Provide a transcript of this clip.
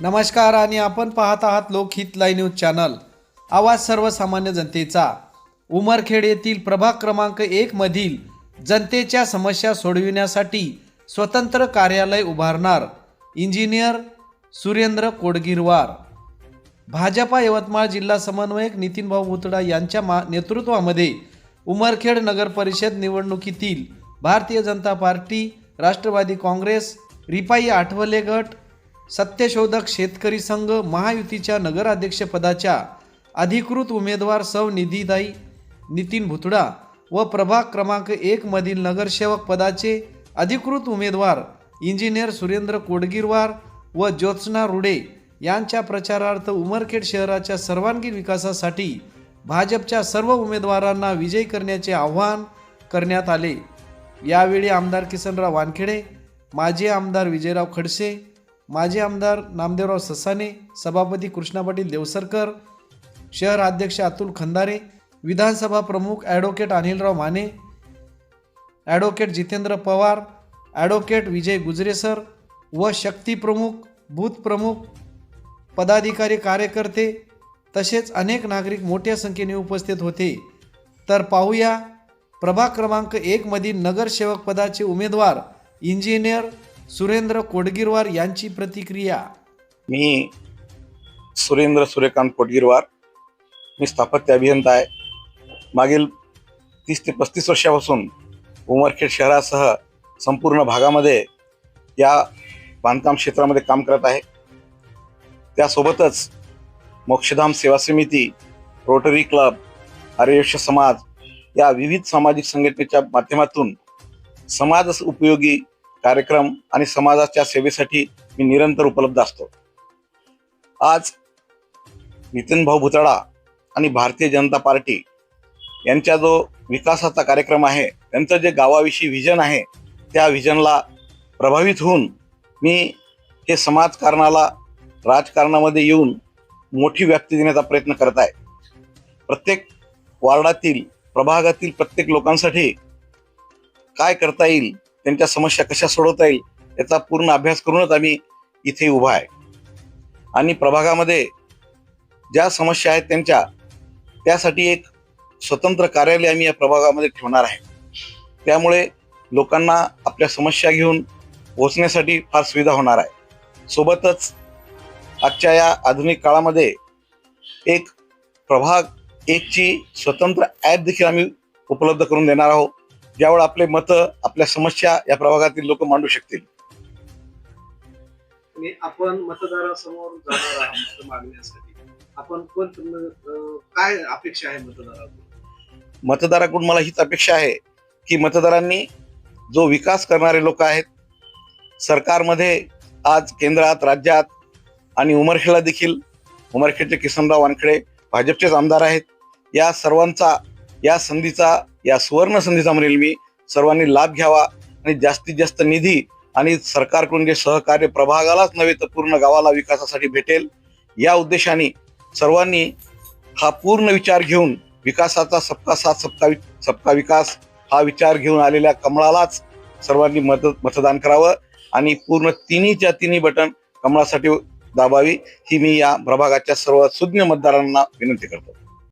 नमस्कार आणि आपण पाहत आहात लोकहित लाईव्ह न्यूज चॅनल. आवाज सर्वसामान्य जनतेचा. उमरखेड येथील प्रभाग क्रमांक 1 मधील जनतेच्या समस्या सोडविण्यासाठी स्वतंत्र कार्यालय उभारणार इंजिनियर सुरेंद्र कोडगिरवार. भाजपा यवतमाळ जिल्हा समन्वयक नितीनभाऊ भुतडा यांच्या नेतृत्वामध्ये उमरखेड नगर परिषद निवडणुकीतील भारतीय जनता पार्टी, राष्ट्रवादी काँग्रेस, रिपाई आठवले गट, सत्यशोधक शेतकरी संघ महायुतीच्या नगराध्यक्षपदाच्या अधिकृत उमेदवार सौ निधीताई नितीन भुतडा व प्रभाग क्रमांक 1 मधील नगरसेवक पदाचे अधिकृत उमेदवार इंजिनियर सुरेंद्र कोडगिरवार व ज्योत्स्ना रुडे यांच्या प्रचारार्थ उमरखेड शहराच्या सर्वांगीण विकासासाठी भाजपच्या सर्व उमेदवारांना विजयी करण्याचे आवाहन करण्यात आले. यावेळी आमदार किसनराव वानखेडे, माजी आमदार विजयराव खडसे, माजी आमदार नामदेवराव ससाने, सभापती कृष्णा पाटील देवसरकर, शहर अध्यक्ष अतुल खंदारे, विधानसभा प्रमुख advocate Anilrao Mane, advocate Jitendra Pawar, advocate Vijay गुजरेसर व शक्ती प्रमुख, बूथ प्रमुख, पदाधिकारी, कार्यकर्ते तसेच अनेक नागरिक मोठ्या संख्येने उपस्थित होते. तर पाहूया प्रभाग क्रमांक 1 मधील नगरसेवक पदाचे उमेदवार इंजिनियर सुरेंद्र कोडगिरवार यांची प्रतिक्रिया. मी सुरेंद्र सूर्यकांत कोडगिरवार, मी स्थापत्य अभियंता आहे. मागील 30 ते 35 वर्षापासून उमरखेड शहरासह संपूर्ण भागामध्ये या बांधकाम क्षेत्रामध्ये काम करत आहे. त्यासोबतच मोक्षधाम सेवा समिती, रोटरी क्लब, आर्यवैश्य समाज या विविध सामाजिक संघटनेच्या माध्यमातून समाज उपयोगी कार्यक्रम आणि समाजाच्या सेवेसाठी मी निरंतर उपलब्ध असतो. आज नितीनभाऊ भुतडा आणि भारतीय जनता पार्टी यांचा जो विकासाचा कार्यक्रम आहे, त्यांचं जे गावाविषयी व्हिजन आहे, त्या व्हिजनला प्रभावित होऊन मी हे समाजकारणाला राजकारणामध्ये येऊन मोठी व्याप्ती देण्याचा प्रयत्न करत आहे. प्रत्येक वार्डातील, प्रभागातील प्रत्येक लोकांसाठी काय करता येईल, त्यांच्या समस्या कशा सोडवता येईल याचा पूर्ण अभ्यास करूनच आम्ही इथे उभा आहे. आणि प्रभागामध्ये ज्या समस्या आहेत त्यासाठी एक स्वतंत्र कार्यालय आम्ही या प्रभागामध्ये ठेवणार आहे. त्यामुळे लोकांना आपल्या समस्या घेऊन पोहोचण्यासाठी फार सुविधा होणार आहे. सोबतच आजच्या या आधुनिक काळामध्ये एक प्रभाग 1ची स्वतंत्र ॲप देखील आम्ही उपलब्ध करून देणार आहोत, ज्यावेळी आपले मतं, आपल्या समस्या या प्रभागातील लोक मांडू शकतील. आपण मतदारासमोर जाणार आहात मत मागण्यासाठी. आपण काय अपेक्षा आहे मतदाराकडून? मतदाराकडून मला हीच अपेक्षा आहे की मतदारांनी जो विकास करणारे लोक आहेत, सरकारमध्ये आज केंद्रात, राज्यात आणि उमरखेडला देखील, उमरखेडचे किसनराव वानखेडे भाजपचेच आमदार आहेत. या सर्वांचा, या संधीचा, या सुवर्ण संधीचा म्हणेल मी, सर्वांनी लाभ घ्यावा आणि जास्तीत जास्त निधी आणि सरकारकडून जे सहकार्य प्रभागालाच नव्हे तर पूर्ण गावाला विकासासाठी भेटेल, या उद्देशाने सर्वांनी हा पूर्ण विचार घेऊन विकासाचा सबका साथ सबका विकास हा विचार घेऊन आलेल्या कमळालाच सर्वांनी मतदान करावं आणि पूर्ण तिन्ही बटन कमळासाठी दाबावी, ही मी या प्रभागाच्या सर्व सुज्ञ मतदारांना विनंती करतो.